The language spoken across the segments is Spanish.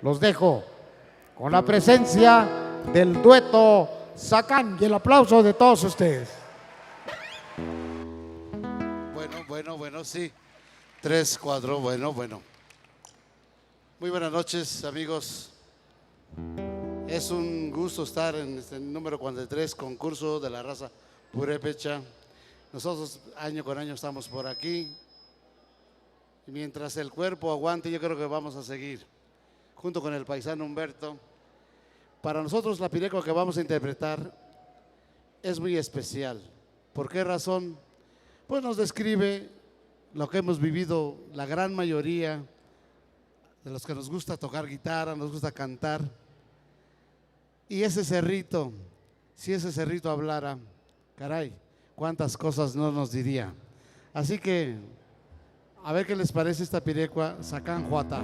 Los dejo con la presencia del dueto Zacán y el aplauso de todos ustedes. Bueno, sí. 3, 4, bueno. Muy buenas noches, amigos. Es un gusto estar en este número 43, concurso de la raza purépecha. Nosotros año con año estamos por aquí. Y mientras el cuerpo aguante, yo creo que vamos a seguir, junto con el paisano Humberto. Para nosotros la pirecua que vamos a interpretar es muy especial. ¿Por qué razón? Pues nos describe lo que hemos vivido la gran mayoría de los que nos gusta tocar guitarra, nos gusta cantar. Y ese cerrito, si ese cerrito hablara, caray, cuántas cosas no nos diría. Así que, a ver qué les parece esta pirecua Zacán Juata.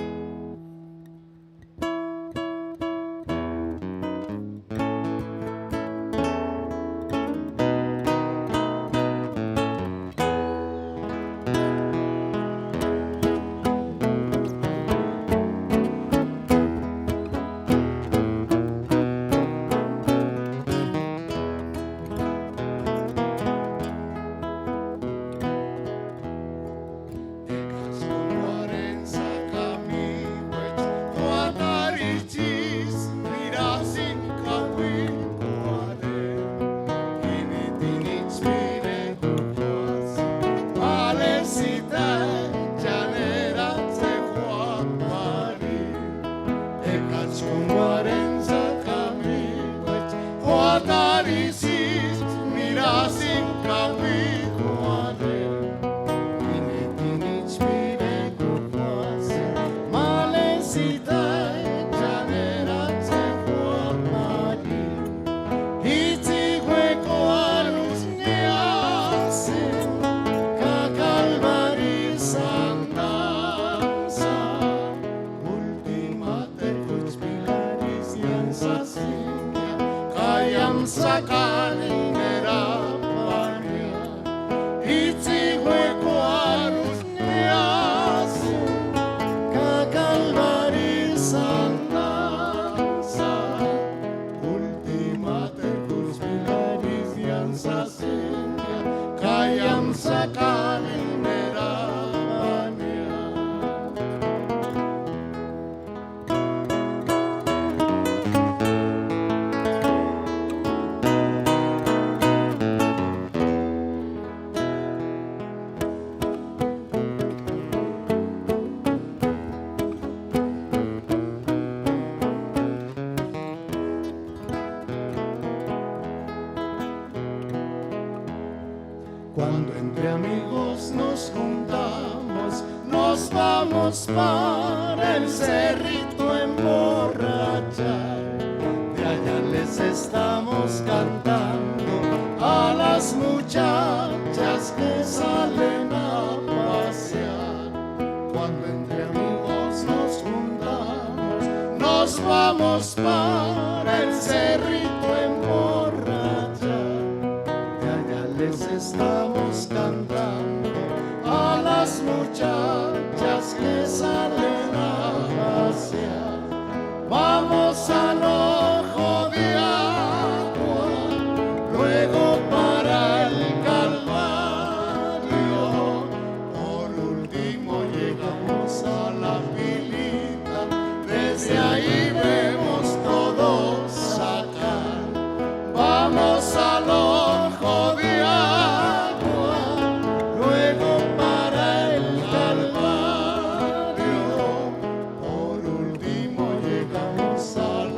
Cuando entre amigos nos juntamos, nos vamos para el cerrito a emborrachar. De allá les estamos cantando a las muchachas que salen a pasear. Cuando entre amigos nos juntamos, nos vamos para el cerrito a emborrachar. Les estamos cantando a las muchachas que salen a pasear. Vamos al ojo de agua, luego para el Calvario. Por último llegamos a la pilita, desde ahí vemos todo Zacán. Vamos al ojo de Zacán.